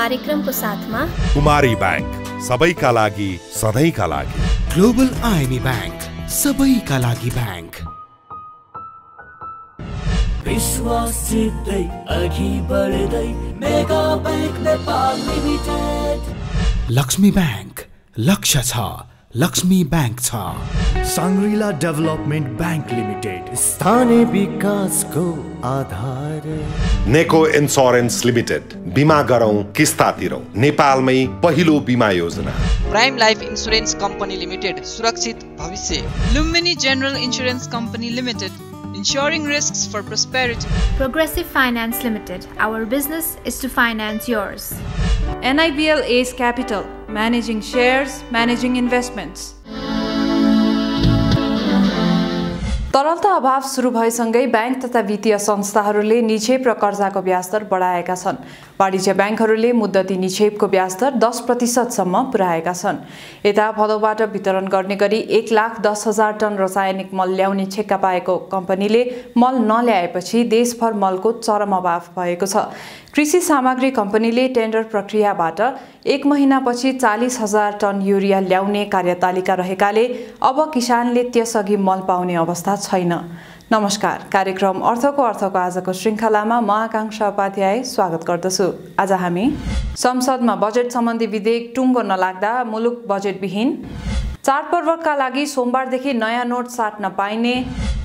कार्यक्रमको साथमा कुमारी बैंक सबैका लागि सधैँका लागि, ग्लोबल आइएमई बैंक सबैका लागि बैंक, विश्वास जित्दै अघि बढ्दै mega bank Nepal limited. Lakshmi bank लक्ष्य छ, लक्ष्मी बैंक छ। साङ्ग्रिला डेभलपमेन्ट बैंक लिमिटेड स्थानीय विकासको आधार। नेको इन्स्योरेन्स लिमिटेड बिमा गरौँ किस्ता तिरौँ, नेपालमै पहिलो बिमा योजना। Prime life insurance company limited सुरक्षित भविष्य। Lumbini general insurance company limited ensuring risks for prosperity. Progressive Finance Limited, our business is to finance yours. NIBL Ace Capital, managing shares, managing investments. तरलता अभाव सुरु भएसँगै बैंक तथा वित्तीय संस्थाहरूले निक्षेप र कर्जाको ब्याज दर बढाएका छन्। वाणिज्य ब्याङ्कहरूले मुद्दती निक्षेपको ब्याज दर 10% सम्म पुर्याएका छन्। यता भदौबाट वितरण गर्ने गरी 1,10,000 टन रासायनिक मल ल्याउने ठेक्का पाएको कम्पनीले मल नल्याएपछि देशभर मलको चरम अभाव भएको छ। कृषि सामग्री कम्पनीले टेन्डर प्रक्रियाबाट 1 महिनापछि 40,000 टन युरिया ल्याउने कार्यतालिका रहेकाले अब किसानले त्यसअघि मल पाउने अवस्था छैन। नमस्कार, कार्यक्रम अर्थको आजको श्रृङ्खलामा म आकांक्षा उपाध्याय स्वागत गर्दछु। आज हामी संसदमा बजेट सम्बन्धी विधेयक टुङ्गो नलाग्दा मुलुक बजेटविहीन, चाडपर्वका लागि सोमबारदेखि नयाँ नोट साट्न पाइने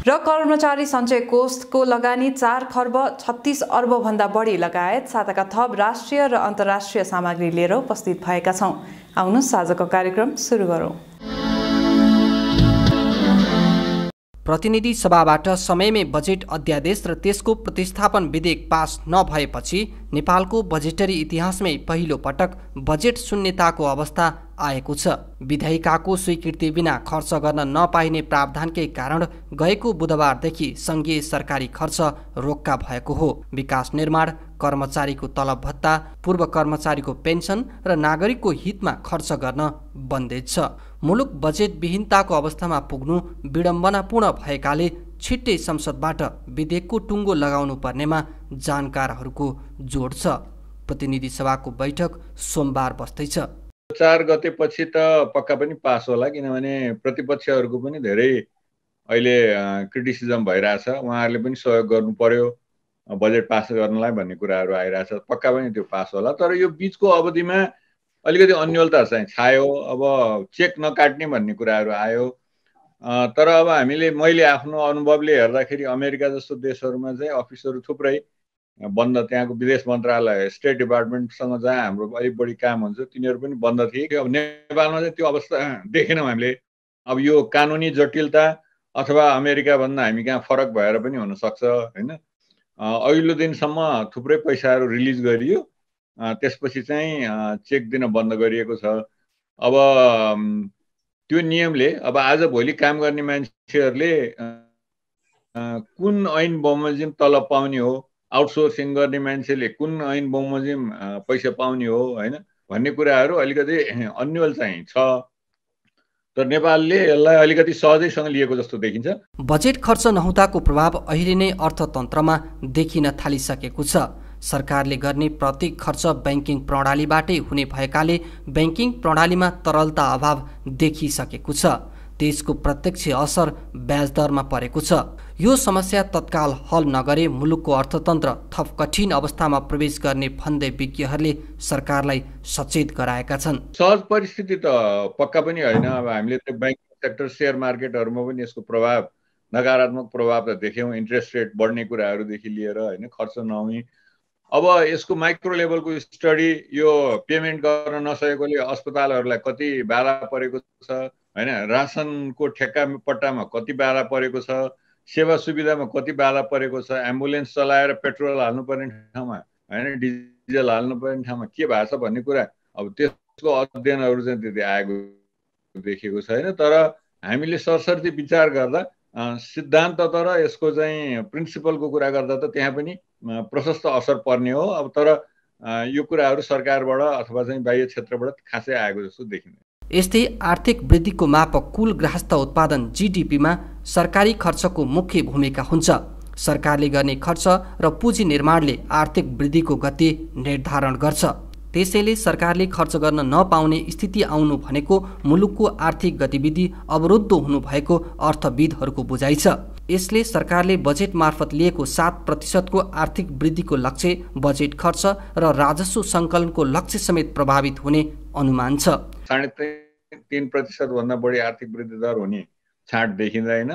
र कर्मचारी सञ्चय कोषको लगानी 4 खर्ब 36 अर्ब भन्दा बढी लगायत साताका थप राष्ट्रिय र अन्तर्राष्ट्रिय सामग्री लिएर उपस्थित भएका छौं। आउनुहोस् आजको कार्यक्रम सुरु गरौँ। प्रतिनिधि सभाबाट समयमै बजेट अध्यादेश र त्यसको प्रतिस्थापन विधेयक पास नभएपछि नेपालको बजेटरी इतिहासमै पहिलो पटक बजेट शून्यताको अवस्था आएको छ। विधायिकाको स्वीकृति बिना खर्च गर्न नपाइने प्रावधानकै कारण गएको बुधबारदेखि संघीय सरकारी खर्च रोक्का भएको हो। विकास निर्माण, कर्मचारीको तलब भत्ता, पूर्व कर्मचारीको पेन्सन र नागरिकको हितमा खर्च गर्न बन्देज छ। मुलुक बजेट विहीनताको अवस्थामा पुग्नु विडम्बनापूर्ण भएकाले छिट्टै संसदबाट विधेयकको टुङ्गो लगाउनु पर्नेमा जानकारहरूको जोड छ। प्रतिनिधि सभाको बैठक सोमबार बस्दैछ। 4 गते पछि त पक्का पनि पास होला, किनभने प्रतिपक्षहरूको पनि धेरै अहिले क्रिटिसिजम भइरहेछ। उहाँहरूले पनि सहयोग गर्नु पर्यो बजेट पास गर्नलाई भन्ने कुराहरू आइरहेछ। पक्का पनि त्यो पास होला, तर यो बीचको अवधिमा अलिकति अन्योलता चाहिँ छायो। अब चेक नकाट्ने भन्ने कुराहरू आयो। तर अब मैले आफ्नो अनुभवले हेर्दाखेरि अमेरिका जस्तो देशहरूमा चाहिँ अफिसहरू थुप्रै बन्द, त्यहाँको विदेश मन्त्रालय, स्टेट डिपार्टमेन्टसँग जहाँ हाम्रो अलिक बढी काम हुन्छ तिनीहरू पनि बन्द थिए। अब नेपालमा चाहिँ त्यो अवस्था देखेनौँ हामीले। अब यो कानुनी जटिलता अथवा अमेरिका भन्दा हामी कहाँ फरक भएर पनि हुनसक्छ होइन। अघिल्लो दिनसम्म थुप्रै पैसाहरू रिलिज गरियो, त्यसपछि चाहिँ चेक दिन बन्द गरिएको छ। अब त्यो नियमले अब आज भोलि काम गर्ने मान्छेहरूले कुन ऐन बमोजिम तलब पाउने हो, आउटसोर्सिङ गर्ने मान्छेले कुन ऐन बमोजिम पैसा पाउने हो होइन भन्ने कुराहरू अलिकति अन्यल चाहिँ छ। तर नेपालले यसलाई अलिकति सहजैसँग लिएको जस्तो देखिन्छ। बजेट खर्च नहुँदाको प्रभाव अहिले नै अर्थतन्त्रमा देखिन थालिसकेको छ। सरकारले गर्ने प्रत्येक खर्च बैंकिङ प्रणालीबाटै हुने भएकाले बैंकिङ प्रणालीमा तरलता अभाव देखिसकेको छ। त्यसको प्रत्यक्ष असर ब्याज दरमा परेको छ। यो समस्या तत्काल हल नगरे मुलुकको अर्थतन्त्र थप कठिन अवस्थामा प्रवेश गर्ने भन्दै विज्ञहरूले सरकारलाई सचेत गराएका छन्। सहज परिस्थिति त पक्का पनि होइन। अब हामीले त्यो बैंकिङ सेक्टर, शेयर मार्केटहरूमा पनि यसको प्रभाव, नकारात्मक प्रभाव त देख्यौँ। इन्ट्रेस्ट रेट बढ्ने कुराहरूदेखि लिएर होइन खर्च नहुने। अब यसको माइक्रो लेभलको स्टडी, यो पेमेन्ट गर्न नसकेकोले अस्पतालहरूलाई कति बाधा परेको छ होइन, रासनको ठेक्का पट्टामा कति बाधा परेको छ, सेवा सुविधामा कति बाधा परेको छ, एम्बुलेन्स चलाएर पेट्रोल हाल्नुपर्ने ठाउँमा होइन डिजल हाल्नुपर्ने ठाउँमा के भएको छ भन्ने कुरा अब त्यसको अध्ययनहरू चाहिँ त्यति आएको देखेको छैन। तर हामीले सरसर्ती विचार गर्दा सिद्धान्त तर यसको चाहिँ प्रिन्सिपलको कुरा गर्दा त त्यहाँ पनि प्रशस्त असर पर्ने हो। अब तर यो कुराहरू सरकारबाट अथवा चाहिँ बाह्य क्षेत्रबाट खासै आएको जस्तो देखिँदैन। यस्तै आर्थिक वृद्धिको मापक कुल गृहस्थ उत्पादन जीडीपीमा सरकारी खर्चको मुख्य भूमिका हुन्छ। सरकारले गर्ने खर्च र पुँजी निर्माणले आर्थिक वृद्धिको गति निर्धारण गर्छ। त्यसैले सरकारले खर्च गर्न नपाउने स्थिति आउनु भनेको मुलुकको आर्थिक गतिविधि अवरुद्ध हुनु भएको अर्थविदहरूको बुझाइ छ। यसले सरकारले बजेट मार्फत लिएको 7% को आर्थिक वृद्धिको लक्ष्य, बजेट खर्च र राजस्व सङ्कलनको लक्ष्य समेत प्रभावित हुने अनुमान छ। 3.5% भन्दा बढी आर्थिक वृद्धि दर हुने छाँट देखिँदैन।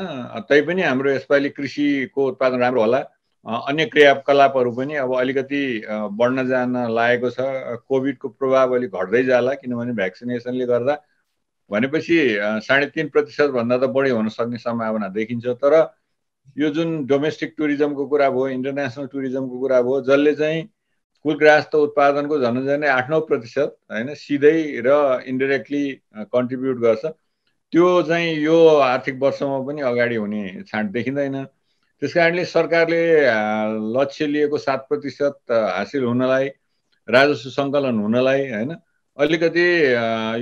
तैपनि हाम्रो यसपालि कृषिको उत्पादन राम्रो होला। अन्य क्रियाकलापहरू पनि अब अलिकति बढ्न जान लागेको छ। कोभिडको प्रभाव अलिक घट्दै जाला, किनभने भ्याक्सिनेसनले गर्दा। भनेपछि 3.5% भन्दा त बढी हुन सक्ने सम्भावना देखिन्छ। तर यो जुन डोमेस्टिक टुरिज्मको कुरा भयो, इन्टरनेसनल टुरिज्मको कुरा भयो, जसले चाहिँ कुल गृहस्थ उत्पादनको झन्डै 8-9% हैन सिधै र इन्डाइरेक्टली कन्ट्रिब्युट गर्छ। त्यो चाहिँ यो आर्थिक वर्षमा पनि अगाडि हुने छाँट देखिँदैन। त्यसकारणले सरकारले लक्ष्य लिएको 7% हासिल हुनलाई, राजस्व सङ्कलन हुनलाई हैन अलिकति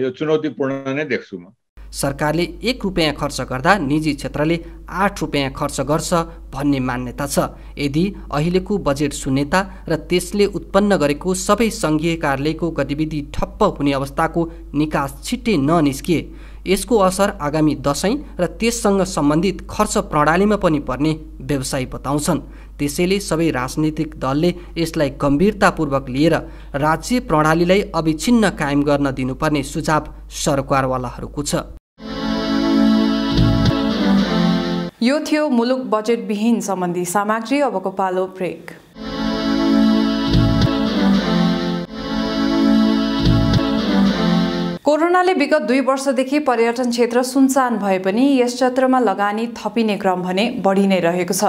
यो चुनौतीपूर्ण नै देख्छु म। सरकारले 1 रुपैयाँ खर्च गर्दा निजी क्षेत्रले 8 रुपैयाँ खर्च गर्छ भन्ने मान्यता छ। यदि अहिलेको बजेट शून्यता र त्यसले उत्पन्न गरेको सबै सङ्घीय कार्यालयको गतिविधि ठप्प हुने अवस्थाको निकास छिट्टै ननिस्किए यसको असर आगामी दशैं र त्यससँग सम्बन्धित खर्च प्रणालीमा पनि पर्ने व्यवसायी बताउँछन्। त्यसैले सबै राजनीतिक दलले यसलाई गम्भीरतापूर्वक लिएर राज्य प्रणालीलाई अविच्छिन्न कायम गर्न दिनुपर्ने सुझाव सरकारवालाहरूको छ। यो थियो मुलुक बजेट विहीन सम्बन्धी सामग्री। अबको पालो ब्रेक। कोरोनाले विगत 2 वर्षदेखि पर्यटन क्षेत्र सुनसान भए पनि यस क्षेत्रमा लगानी थपिने क्रम भने बढी नै रहेको छ।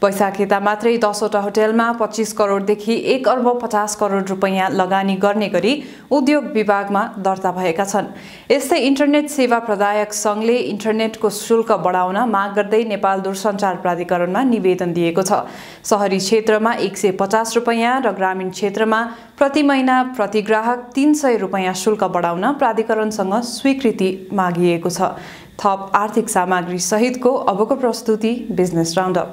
वैशाखेता मात्रै 10वटा होटलमा 25 करोडदेखि 1 अर्ब 50 करोड रुपैयाँ लगानी गर्ने गरी उद्योग विभागमा दर्ता भएका छन्। यस्तै इन्टरनेट सेवा प्रदायक सङ्घले इन्टरनेटको शुल्क बढाउन माग गर्दै नेपाल दूरसञ्चार प्राधिकरणमा निवेदन दिएको छ। शहरी क्षेत्रमा 150 रुपैयाँ र ग्रामीण क्षेत्रमा प्रति महिना प्रति ग्राहक 300 रुपैयाँ शुल्क बढाउन प्राधिकरणसँग स्वीकृति मागिएको छ। थप आर्थिक सामग्री सहितको अबको प्रस्तुति बिजनेस राउन्डअप।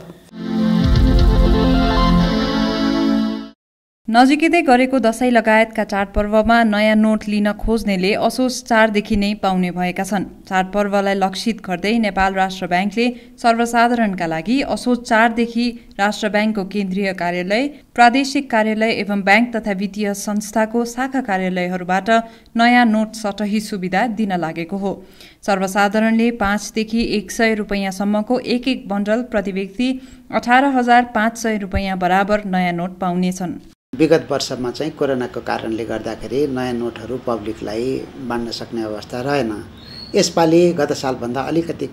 नजिकै गरेको दशैं लगायतका चाडपर्वमा नयाँ नोट लिन खोज्नेले असोज 4 देखि नै पाउने भएका छन्। चाडपर्वलाई लक्षित गर्दै नेपाल राष्ट्र ब्याङ्कले सर्वसाधारणका लागि असोज 4 देखि राष्ट्र ब्याङ्कको केन्द्रीय कार्यालय, प्रादेशिक कार्यालय एवं ब्याङ्क तथा वित्तीय संस्थाको शाखा कार्यालयहरूबाट नयाँ नोट सटही सुविधा दिन लागेको हो। सर्वसाधारणले 5 देखि 100 रुपैयाँसम्मको एक बन्डल प्रति व्यक्ति 18,500 रुपैयाँ बराबर नयाँ नोट पाउनेछन्। विगत वर्षमा चाहिँ कोरोनाको कारणले गर्दाखेरि नयाँ नोटहरू पब्लिकलाई बाँड्न सक्ने अवस्था रहेन। यसपालि गत सालभन्दा अलिकति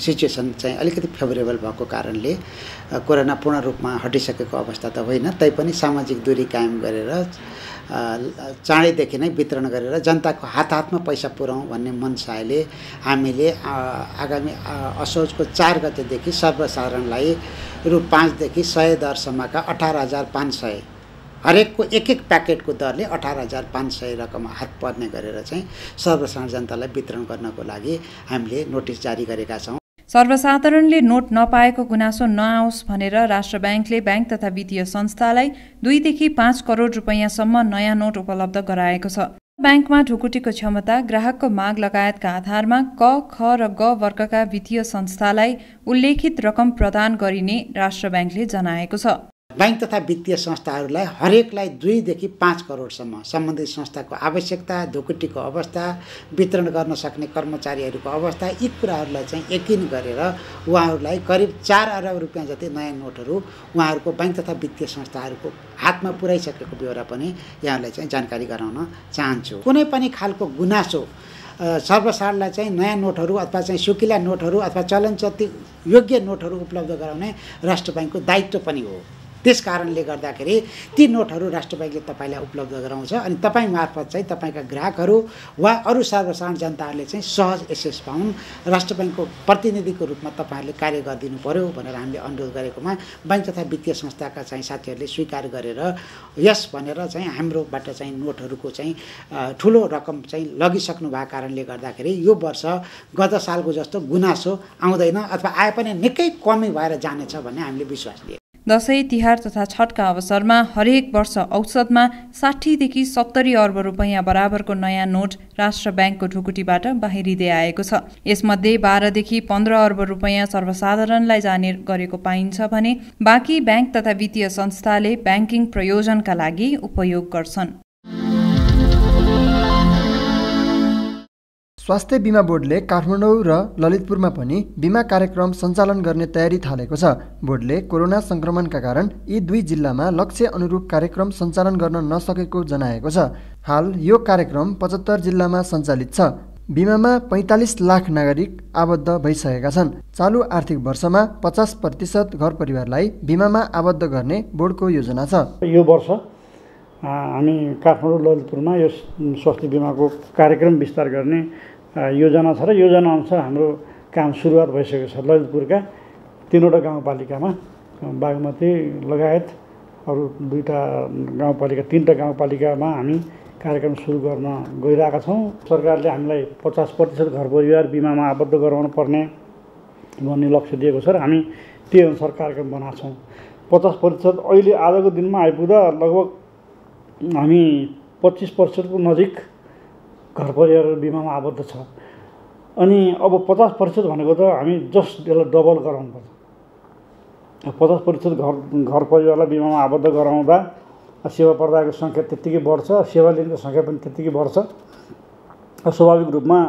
सिचुएसन चाहिँ अलिकति फेभरेबल भएको कारणले कोरोना पूर्ण रूपमा हटिसकेको अवस्था त होइन, तैपनि सामाजिक दूरी कायम गरेर चाँडैदेखि नै वितरण गरेर जनताको हातमा पैसा पुर्याउँ भन्ने मनसायले हामीले आगामी असोजको 4 गतेदेखि सर्वसाधारणलाई रु 5 देखि 100 दरसम्मका 18,500 हरेकको एक प्याकेटको दरले 18,500 रकम हात पर्ने गरेर चाहिँ सर्वसाधारण जनतालाई वितरण गर्नको लागि हामीले नोटिस जारी गरेका छौँ। सर्वसाधारणले नोट नपाएको गुनासो नआओस् भनेर राष्ट्र ब्याङ्कले ब्याङ्क तथा वित्तीय संस्थालाई 2 देखि 5 करोड रुपैयाँसम्म नयाँ नोट उपलब्ध गराएको छ। ब्याङ्कमा ढुकुटीको क्षमता, ग्राहकको माग लगायतका आधारमा क, ख र ग वर्गका वित्तीय संस्थालाई उल्लेखित रकम प्रदान गरिने राष्ट्र ब्याङ्कले जनाएको छ। ब्याङ्क तथा वित्तीय संस्थाहरूलाई हरेकलाई 2 देखि 5 करोडसम्म सम्बन्धित संस्थाको आवश्यकता, ढुकुटीको अवस्था, वितरण गर्न सक्ने कर्मचारीहरूको अवस्था, यी कुराहरूलाई चाहिँ यकिन गरेर उहाँहरूलाई करिब 4 अरब रुपियाँ जति नयाँ नोटहरू उहाँहरूको ब्याङ्क तथा वित्तीय संस्थाहरूको हातमा पुर्याइसकेको बेहोरा पनि यहाँलाई चाहिँ जानकारी गराउन चाहन्छु। कुनै पनि खालको गुनासो सर्वसाधारणलाई चाहिँ नयाँ नोटहरू अथवा चाहिँ सुकिला नोटहरू अथवा चलनचल्ती योग्य नोटहरू उपलब्ध गराउने राष्ट्र ब्याङ्कको दायित्व पनि हो। त्यस कारणले गर्दाखेरि ती नोटहरू राष्ट्र ब्याङ्कले तपाईँलाई उपलब्ध गराउँछ अनि तपाईँ मार्फत चाहिँ तपाईँका ग्राहकहरू वा अरू सर्वसाधारण जनताहरूले चाहिँ सहज एक्सेस पाउन्। राष्ट्र ब्याङ्कको प्रतिनिधिको रूपमा तपाईँहरूले कार्य गरिदिनु पर्यो भनेर हामीले अनुरोध गरेकोमा ब्याङ्क तथा वित्तीय संस्थाका चाहिँ साथीहरूले स्वीकार गरेर यस भनेर चाहिँ हाम्रोबाट चाहिँ नोटहरूको चाहिँ ठुलो रकम चाहिँ लगिसक्नु भएको कारणले गर्दाखेरि यो वर्ष गत सालको जस्तो गुनासो आउँदैन अथवा आए पनि निकै कमी भएर जानेछ भन्ने हामीले विश्वास लिएको। दशैं तिहार तथा छठका अवसरमा हरेक वर्ष औसतमा 60 देखि 70 अर्ब रुपैयाँ बराबरको नयाँ नोट राष्ट्र ब्याङ्कको ढुकुटीबाट बाहिरिँदै आएको छ। यसमध्ये 12 देखि 15 अर्ब रुपैयाँ सर्वसाधारणलाई जाने गरेको पाइन्छ भने बाँकी ब्याङ्क तथा वित्तीय संस्थाले ब्याङ्किङ प्रयोजनका लागि उपयोग गर्छन्। स्वास्थ्य बिमा बोर्डले काठमाडौँ र ललितपुरमा पनि बिमा कार्यक्रम सञ्चालन गर्ने तयारी थालेको छ। बोर्डले कोरोना संक्रमणका कारण यी दुई जिल्लामा लक्ष्य अनुरूप कार्यक्रम सञ्चालन गर्न नसकेको जनाएको छ। हाल यो कार्यक्रम 75 जिल्लामा सञ्चालित छ। बिमामा 45 लाख नागरिक आबद्ध भइसकेका छन्। चालु आर्थिक वर्षमा 50% घर परिवारलाई बिमामा आबद्ध गर्ने बोर्डको योजना छ। यो वर्ष हामी काठमाडौँ ललितपुरमा यो स्वास्थ्य बिमाको कार्यक्रम विस्तार गर्ने योजना छ र योजना अनुसार हाम्रो काम सुरुवात भइसकेको छ। ललितपुरका 3वटा गाउँपालिकामा बागमती लगायत अरू 2टा गाउँपालिका 3टा गाउँपालिकामा हामी कार्यक्रम सुरु गर्न गइरहेका छौँ। सरकारले हामीलाई 50% घर परिवार बिमामा आबद्ध गराउनु पर्ने भन्ने लक्ष्य दिएको छ र हामी त्यही अनुसार कार्यक्रम बनाएको छौँ। 50% अहिले आजको दिनमा आइपुग्दा लगभग हामी 25% को नजिक घर परिवार बिमामा आबद्ध छ। अनि अब 50% भनेको त हामी जस्ट यसलाई डबल गराउनुपर्छ। 50% घर परिवारलाई बिमामा आबद्ध गराउँदा सेवा प्रदायको सङ्ख्या त्यत्तिकै बढ्छ, सेवा लिनेको सङ्ख्या पनि त्यत्तिकै बढ्छ। स्वाभाविक रूपमा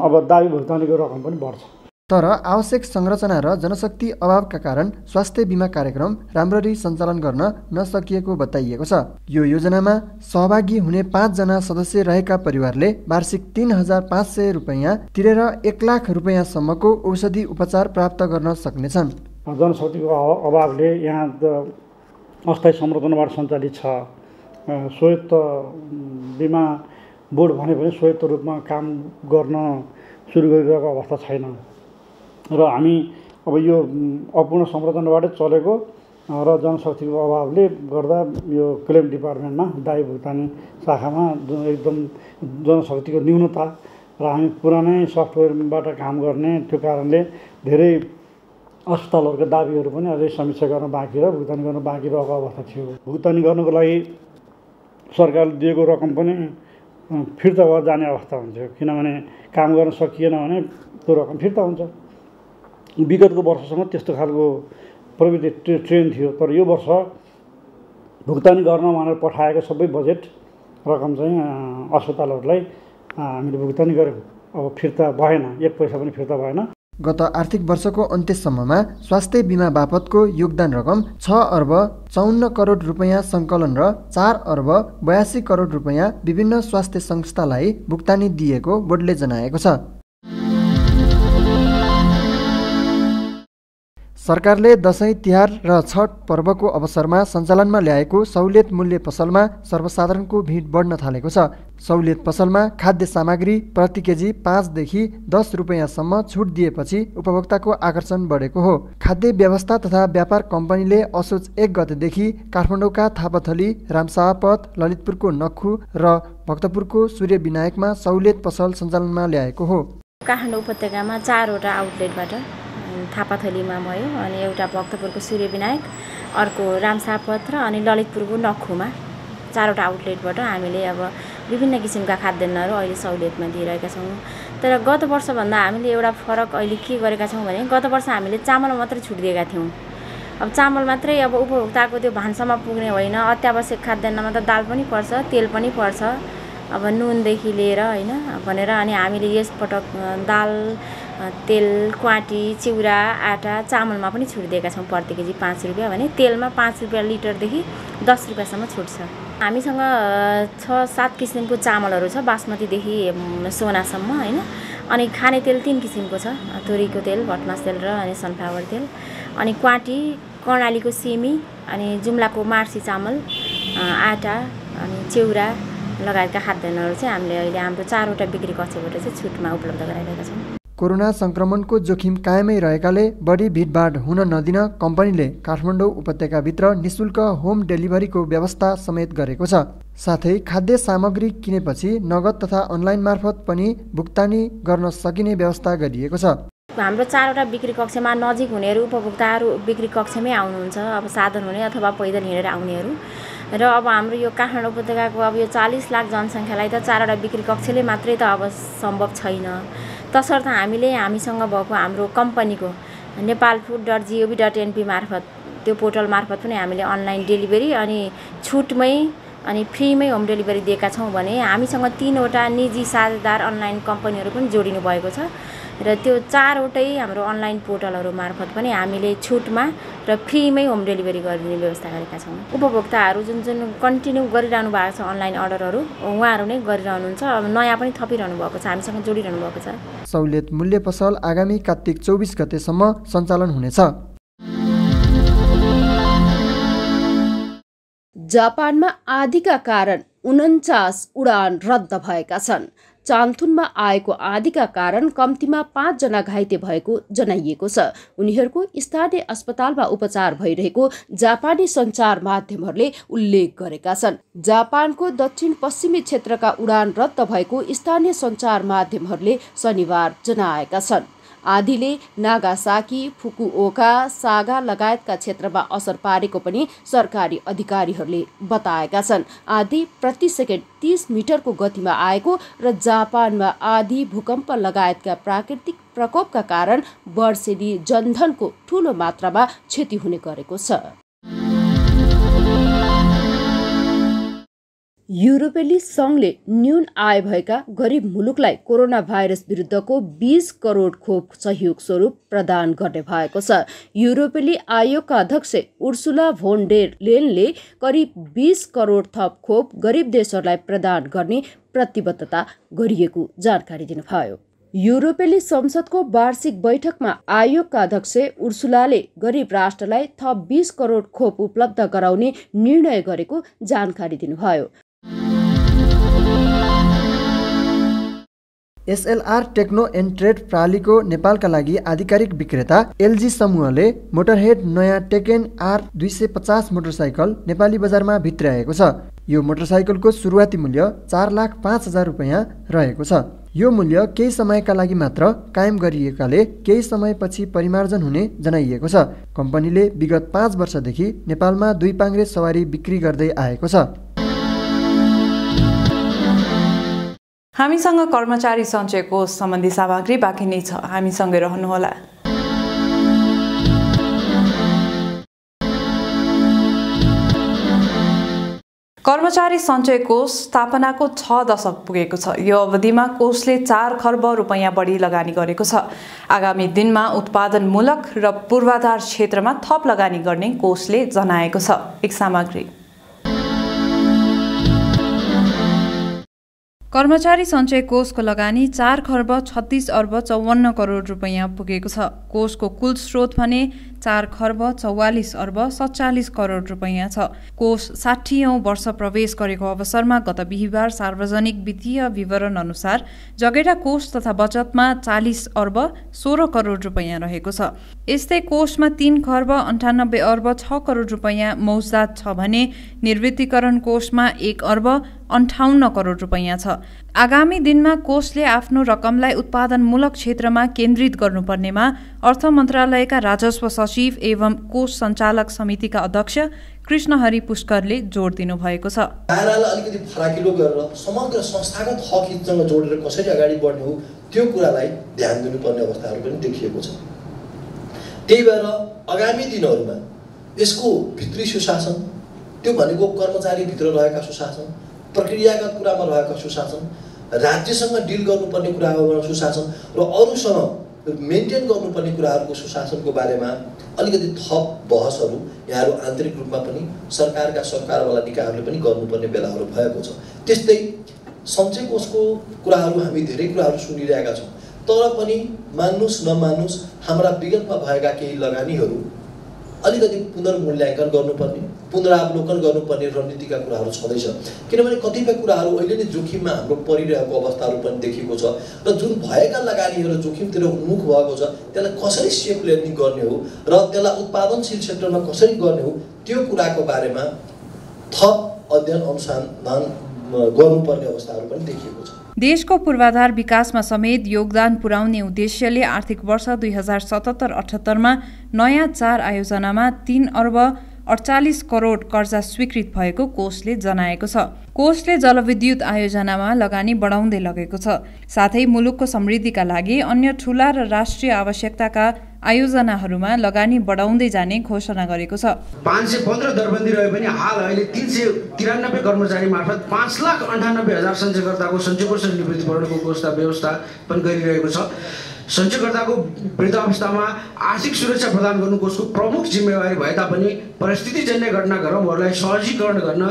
अब दाबी भुक्तानीको रकम पनि बढ्छ। तर आवश्यक संरचना र जनशक्ति अभावका कारण स्वास्थ्य बिमा कार्यक्रम राम्ररी सञ्चालन गर्न नसकिएको बताइएको छ। यो योजनामा सहभागी हुने 5 जना सदस्य रहेका परिवारले वार्षिक 3500 रुपैयाँ तिरेर 1 लाख रुपैयाँसम्मको औषधि उपचार प्राप्त गर्न सक्नेछन्। जनशक्तिको अभावले यहाँ अस्थायी संरचनाबाट सञ्चालित छ। स्वायत्त बिमा बोर्ड भने पनि स्वायत्त रूपमा काम गर्न सुरु गरिरहेको अवस्था छैन र हामी अब यो अपूर्ण संरचनाबाटै चलेको र जनशक्तिको अभावले गर्दा यो क्लेम डिपार्टमेन्टमा दायी भुक्तानी शाखामा एकदम जनशक्तिको न्यूनता र हामी पुरानै सफ्टवेयरबाट काम गर्ने त्यो कारणले धेरै अस्पतालहरूका दाबीहरू पनि अझै समीक्षा गर्न बाँकी र भुक्तानी गर्न बाँकी रहेको अवस्था थियो। भुक्तानी गर्नको लागि सरकारले दिएको रकम पनि फिर्ता भएर जाने अवस्था हुन्थ्यो, किनभने काम गर्न सकिएन भने त्यो रकम फिर्ता हुन्छ। विगतको वर्षसम्म त्यस्तो खालको प्रविधि ट्रेन थियो, तर यो वर्ष भुक्तानी गर्न भनेर पठाएको सबै बजेट रकम चाहिँ अस्पतालहरूलाई हामीले भुक्तानी गऱ्यौँ। अब फिर्ता भएन, 1 पैसा पनि फिर्ता भएन। गत आर्थिक वर्षको अन्त्यसम्ममा स्वास्थ्य बिमा बापतको योगदान रकम 6 अर्ब 54 करोड रुपैयाँ सङ्कलन र 4 अर्ब 82 करोड रुपैयाँ विभिन्न स्वास्थ्य संस्थालाई भुक्तानी दिएको बोर्डले जनाएको छ। सरकारले दशैं तिहार र छठ पर्वको अवसरमा सञ्चालनमा ल्याएको सहुलियत मूल्य पसलमा सर्वसाधारणको भिड बढ्न थालेको छ। सहुलियत पसलमा खाद्य सामग्री प्रति केजी 5 देखि 10 रुपैयाँसम्म छुट दिएपछि उपभोक्ताको आकर्षण बढेको हो। खाद्य व्यवस्था तथा व्यापार कम्पनीले असोज 1 गतेदेखि काठमाडौँका थापाथली, रामसापत, ललितपुरको नक्खु र भक्तपुरको सूर्य विनायकमा सहुलियत पसल सञ्चालनमा ल्याएको हो। काठमाडौँ उपत्यकामा 4वटा आउटलेटबाट थापाथलीमा भयो, अनि एउटा भक्तपुरको सूर्य विनायक, अर्को रामसापत र अनि ललितपुरको नक्खुमा 4वटा आउटलेटबाट हामीले अब विभिन्न किसिमका खाद्यान्नहरू अहिले सहुलियतमा दिइरहेका छौँ। तर गत वर्षभन्दा हामीले एउटा फरक अहिले के गरेका छौँ भने गत वर्ष हामीले चामल मात्रै छुट दिएका थियौँ। अब चामल मात्रै अब उपभोक्ताको त्यो भान्सामा पुग्ने होइन, अत्यावश्यक खाद्यान्नमा त दाल पनि पर्छ, तेल पनि पर्छ, अब नुनदेखि लिएर होइन भनेर अनि हामीले यसपटक दाल, तेल, क्वाटी, चिउरा, आटा, चामलमा पनि छुट दिएका छौँ। प्रति केजी 5 रुपियाँ भने तेलमा 5 रुपियाँ लिटरदेखि 10 रुपियाँसम्म छुट छ। हामीसँग 6-7 किसिमको चामलहरू छ, बासमतीदेखि सोनासम्म होइन। अनि खाने तेल 3 किसिमको छ, तोरीको तेल, भटमास तेल र अनि सनफ्लावर तेल। अनि क्वाटी, कर्णालीको सिमी, अनि जुम्लाको मार्सी चामल, आटा अनि चिउरा लगायतका खाद्यान्नहरू चाहिँ हामीले अहिले हाम्रो 4वटा बिक्री कक्षबाट चाहिँ छुटमा उपलब्ध गराइरहेका छौँ। कोरोना संक्रमणको जोखिम कायमै रहेकाले बढी भिडभाड हुन नदिन कम्पनीले काठमाडौँ उपत्यकाभित्र निशुल्क होम डेलिभरीको व्यवस्था समेत गरेको छ। साथै खाद्य सामग्री किनेपछि नगद तथा अनलाइन मार्फत पनि भुक्तानी गर्न सकिने व्यवस्था गरिएको छ। हाम्रो 4वटा बिक्री कक्षमा नजिक हुनेहरू उपभोक्ताहरू बिक्री कक्षमै आउनुहुन्छ, अब साधन हुने अथवा पैदल हिँडेर आउनेहरू। र अब हाम्रो यो काठमाडौँ उपत्यकाको अब यो 40 लाख जनसङ्ख्यालाई त 4वटा बिक्री कक्षले मात्रै त अब सम्भव छैन। तसर्थ हामीसँग भएको हाम्रो कम्पनीको nepalfood.gov.np मार्फत त्यो पोर्टल मार्फत पनि हामीले अनलाइन डेलिभरी अनि छुटमै अनि फ्रीमै होम डेलिभरी दिएका छौँ भने हामीसँग 3वटा निजी साझेदार अनलाइन कम्पनीहरू पनि जोडिनु भएको छ र त्यो 4वटै हाम्रो अनलाइन पोर्टलहरू मार्फत पनि हामीले छुटमा र फ्रीमै होम डेलिभरी गरिदिने व्यवस्था गरेका छौँ। उपभोक्ताहरू जुन कन्टिन्यू गरिरहनु भएको छ अनलाइन अर्डरहरू उहाँहरू नै गरिरहनुहुन्छ, अब नयाँ पनि थपिरहनु भएको छ, हामीसँग जोडिरहनु भएको छ। सहुलियत मूल्य पसल आगामी कार्तिक 24 गतेसम्म सञ्चालन हुनेछ। जापानमा आँधीका कारण 49 उडान रद्द भएका छन्। चान्थुनमा आएको आँधीका कारण कम्तीमा 5 जना घाइते भएको जनाइएको छ। उनीहरूको स्थानीय अस्पतालमा उपचार भइरहेको जापानी सञ्चार माध्यमहरूले उल्लेख गरेका छन्। जापानको दक्षिण पश्चिमी क्षेत्रका उडान रद्द भएको स्थानीय सञ्चार माध्यमहरूले शनिबार जनाएका छन्। आँधीले नागासाकी, फुकुओका, सागा लगायतका क्षेत्रमा असर पारेको पनि सरकारी अधिकारीहरूले बताएका छन्। आँधी प्रति सेकेन्ड 30 मिटरको गतिमा आएको र जापानमा आँधी, भूकम्प लगायतका प्राकृतिक प्रकोपका कारण वर्षेनी जनधनको ठूलो मात्रामा क्षति हुने गरेको छ। युरोपेली सङ्घले न्यून आय भएका गरिब मुलुकलाई कोरोना भाइरस विरुद्धको 20 करोड खोप सहयोग स्वरूप प्रदान गर्ने भएको छ। युरोपेली आयोगका अध्यक्ष उर्सुला भोन डेर लेनले करिब 20 करोड थप खोप गरिब देशहरूलाई प्रदान गर्ने प्रतिबद्धता गरिएको जानकारी दिनुभयो। युरोपेली संसदको वार्षिक बैठकमा आयोगका अध्यक्ष उर्सुलाले गरिब राष्ट्रलाई थप 20 करोड खोप उपलब्ध गराउने निर्णय गरेको जानकारी दिनुभयो। एसएलआर टेक्नो एन्ड ट्रेड प्रणालीको नेपालका लागि आधिकारिक विक्रेता एलजी समूहले मोटरहेड नयाँ टेकेन R250 मोटरसाइकल नेपाली बजारमा भित्राएको छ। यो मोटरसाइकलको सुरुवाती मूल्य 4,05,000 रुपैयाँ रहेको छ। यो मूल्य केही समयका लागि मात्र कायम गरिएकाले केही समयपछि परिमार्जन हुने जनाइएको छ। कम्पनीले विगत 5 वर्षदेखि नेपालमा 2 पाङ्ग्रे सवारी बिक्री गर्दै आएको छ। हामीसँग कर्मचारी सञ्चय कोष सम्बन्धी सामग्री बाँकी नै छ, हामीसँगै रहनुहोला। कर्मचारी सञ्चय कोष स्थापनाको 6 दशक पुगेको छ। यो अवधिमा कोषले 4 खर्ब रुपैयाँ बढी लगानी गरेको छ। आगामी दिनमा उत्पादनमूलक र पूर्वाधार क्षेत्रमा थप लगानी गर्ने कोषले जनाएको छ। एक सामग्री कर्मचारी सञ्चय कोषको लगानी 4 खर्ब 36 अर्ब 54 करोड रुपैयाँ पुगेको छ। कोषको कुल स्रोत भने 4 खर्ब 44 अर्ब 47 करोड रुपैयाँ छ। कोष 60औं वर्ष प्रवेश गरेको अवसरमा गत बिहिबार सार्वजनिक वित्तीय विवरण अनुसार जगेरा कोष तथा बचतमा 40 अर्ब 16 करोड रुपैयाँ रहेको छ। यस्तै कोषमा 3 खर्ब 98 अर्ब 6 करोड रुपैयाँ मौजदात छ भने निर्वृत्तिकरण कोषमा 1 अर्ब 58 करोड रुपैयाँ छ। आगामी दिनमा कोषले आफ्नो रकमलाई उत्पादनमूलक क्षेत्रमा केन्द्रित गर्नुपर्नेमा अर्थ मन्त्रालयका राजस्व सचिव एवं कोष सञ्चालक समितिका अध्यक्ष कृष्णहरि पुष्करले जोड दिनुभएको छ। दायरालाई अलिकति फराकिलो गरेर समग्र संस्थागत हक हितसँग जोडेर कसरी अगाडि बढ्ने हो त्यो कुरालाई ध्यान दिनुपर्ने अवस्थाहरू पनि देखिएको छ। त्यही भएर आगामी दिनहरूमा यसको भित्री सुशासन, त्यो भनेको कर्मचारीभित्र रहेका सुशासन, प्रक्रियागत कुरामा रहेका सुशासन, राज्यसँग डिल गर्नुपर्ने कुराहरूमा सुशासन र अरूसँग मेन्टेन गर्नुपर्ने कुराहरूको सुशासनको बारेमा अलिकति थप बहसहरू यहाँहरू आन्तरिक रूपमा पनि सरकारवाला निकायहरूले पनि गर्नुपर्ने बेलाहरू भएको छ। त्यस्तै सञ्चय कोषको कुराहरू हामी धेरै कुराहरू सुनिरहेका छौँ, तर पनि मान्नुस् नमान्नुस् हाम्रा विगतमा भएका केही लगानीहरू अलिकति पुनर्मूल्याङ्कन गर्नुपर्ने, पुनरावलोकन गर्नुपर्ने रणनीतिका कुराहरू छँदैछ। किनभने कतिपय कुराहरू अहिले नै जोखिममा हाम्रो परिरहेको अवस्थाहरू पनि देखिएको छ र जुन भएका लगानीहरू जोखिमतिर उन्मुख भएको छ त्यसलाई कसरी सेफ ल्यान्डिङ गर्ने हो र त्यसलाई उत्पादनशील सेक्टरमा कसरी गर्ने हो त्यो कुराको बारेमा थप अध्ययन अनुसन्धान गर्नुपर्ने अवस्थाहरू पनि देखिएको छ। देशको पूर्वाधार विकासमा समेत योगदान पुर्याउने उद्देश्यले आर्थिक वर्ष 2077-78 नयाँ 4 आयोजनामा 3 अर्ब 48 करोड कर्जा स्वीकृत भएको कोषले जनाएको छ। कोषले जलविद्युत आयोजनामा लगानी बढाउँदै लगेको छ। साथै मुलुकको समृद्धिका लागि अन्य ठूला र राष्ट्रिय आवश्यकताका आयोजनाहरूमा लगानी बढाउँदै जाने घोषणा गरेको छ। 515 दरबन्दी रहे पनि हाल अहिले 393 कर्मचारी मार्फत 5,98,000 सञ्चयकर्ताको सञ्चय कोष निवृत्तिपूर्णको कोषका व्यवस्थापन गरिरहेको छ। सञ्चयकर्ताको वृद्धावस्थामा आर्थिक सुरक्षा प्रदान गर्नु कोषको प्रमुख जिम्मेवारी भए तापनि परिस्थितिजन्य घटनाक्रमहरूलाई सहजीकरण गर्न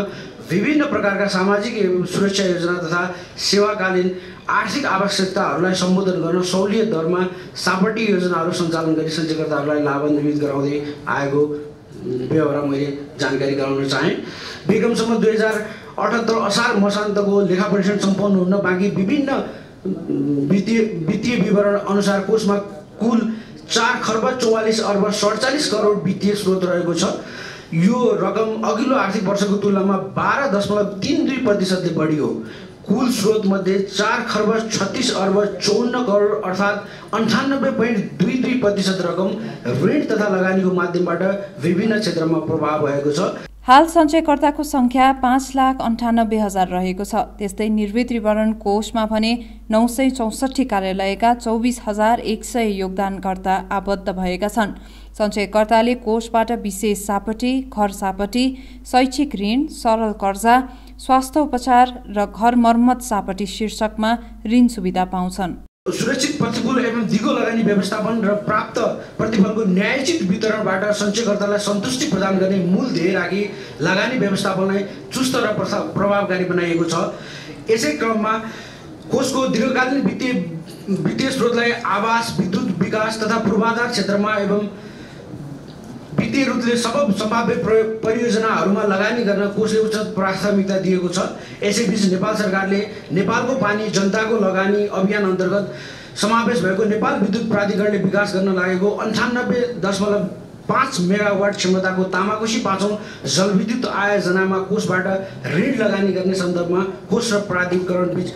विभिन्न प्रकारका सामाजिक एवं सुरक्षा योजना तथा सेवाकालीन आर्थिक आवश्यकताहरूलाई सम्बोधन गर्न सहुलियत दरमा सापटी योजनाहरू सञ्चालन गरी सञ्चयकर्ताहरूलाई लाभान्वित गराउँदै आएको व्यवहार मैले जानकारी गराउन चाहेँ। बेगमसम्म 2078 असार मसान्तको लेखा परीक्षण सम्पन्न हुन बाँकी विभिन्न वित्तीय विवरण अनुसार कोषमा कुल 4 खर्ब 44 अर्ब 47 करोड वित्तीय स्रोत रहेको छ। यो रकम अघिल्लो आर्थिक वर्षको तुलनामा 12.32% बढी हो। कुल स्रोत मध्ये 4 खर्ब 36 अर्ब 54 करोड अर्थात् 98.22% रकम ऋण तथा लगानीको माध्यमबाट विभिन्न क्षेत्रमा प्रभाव भएको छ। हाल सञ्चयकर्ताको संख्या 5,98,000 रहेको छ। त्यस्तै निवृत्तिपूरण कोषमा भने 964 कार्यालयका 24,100 योगदानकर्ता आबद्ध भएका छन्। सञ्चयकर्ताले कोषबाट विशेष सापटी, घर सापटी, शैक्षिक ऋण, सरल कर्जा, स्वास्थ्य उपचार र घर मर्मत सापटी शीर्षकमा ऋण सुविधा पाउँछन्। सुरक्षित प्रतिकूल एवं दिगो लगानी व्यवस्थापन र प्राप्त प्रतिफलको न्यायोचित वितरणबाट सञ्चयकर्तालाई सन्तुष्टि प्रदान गर्ने मूल ध्येय राखी लगानी व्यवस्थापनलाई चुस्त र प्रभावकारी बनाइएको छ। यसै क्रममा कोषको दीर्घकालीन वित्तीय स्रोतलाई आवास, विद्युत विकास तथा पूर्वाधार क्षेत्रमा एवं वित्तीय रूपले सम्भाव्य परियोजनाहरूमा लगानी गर्न कोषले उच्च प्राथमिकता दिएको छ। यसैबीच नेपाल सरकारले नेपालको पानी जनताको लगानी अभियान अन्तर्गत समावेश भएको नेपाल विद्युत प्राधिकरणले विकास गर्न लागेको 98.5 मेगावाट क्षमताको तामाकोशी 5औं जलविद्युत आयोजनामा कोषबाट ऋण लगानी गर्ने सन्दर्भमा कोष र प्राधिकरण बीच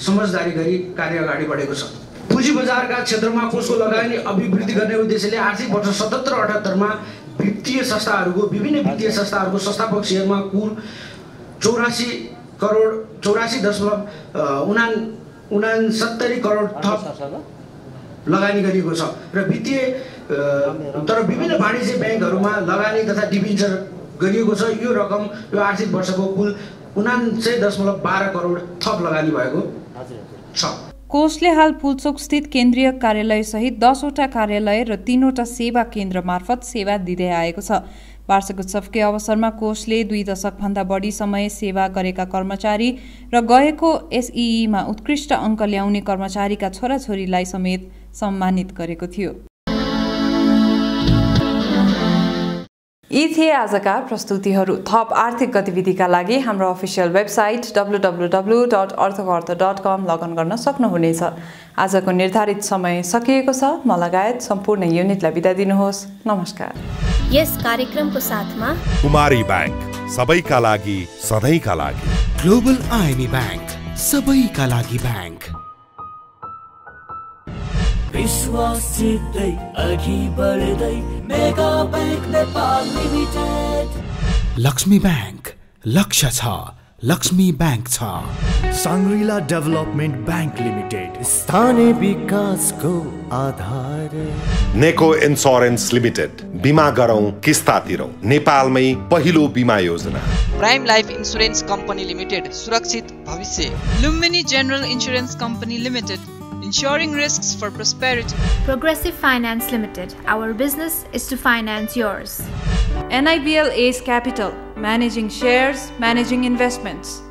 समझदारी गरी कार्य अगाडि बढेको छ। पुँजी बजारका क्षेत्रमा कोषको लगानी अभिवृद्धि गर्ने उद्देश्यले आर्थिक वर्ष 77-78 विभिन्न वित्तीय संस्थाहरूको संस्थापक शेयरमा कुल 84.69 करोड थप लगानी गरिएको छ र तर विभिन्न वाणिज्य ब्याङ्कहरूमा लगानी तथा डिबेन्चर गरिएको छ। यो रकम यो आर्थिक वर्षको कुल 79.12 करोड थप लगानी भएको छ। कोषले हाल पुल्चोक स्थित केन्द्रीय कार्यालय सहित 10वटा कार्यालय र 3वटा सेवा केन्द्र मार्फत सेवा दिँदै आएको छ। वार्षिक उत्सवकै अवसरमा कोषले 2 दशकभन्दा बढी समय सेवा गरेका कर्मचारी र गएको एसईईमा उत्कृष्ट अङ्क ल्याउने कर्मचारीका छोराछोरीलाई समेत सम्मानित गरेको थियो। यी थिए आजका प्रस्तुतिहरू। थप आर्थिक गतिविधिका लागि हाम्रो अफिसियल वेबसाइट www.arthakvarta.com लगइन गर्न सक्नुहुनेछ। आजको निर्धारित समय सकिएको छ। म लगायत सम्पूर्ण युनिटलाई बिदा दिनुहोस्। नमस्कार। यस कार्यक्रमको साथमा कुमारी बैंक, सबैका लागि सधैँका लागि। ग्लोबल आइएमई बैंक, सबैका लागि बैंक। विश्वास जित्दै अघि बढ्दै mega bank Nepal limited. Lakshmi bank, लक्ष्य छ, लक्ष्मी बैंक छ। साङ्ग्रिला डेभलपमेन्ट बैंक लिमिटेड, स्थानीय विकासको आधार। नेको इन्स्योरेन्स लिमिटेड, बिमा गरौँ किस्ता तिरौँ, नेपालमै पहिलो बिमा योजना। Prime life insurance company limited, सुरक्षित भविष्य। Lumbini general insurance company limited, ensuring risks for prosperity. Progressive Finance Limited. Our business is to finance yours. NIBL Ace Capital. Managing shares, managing investments.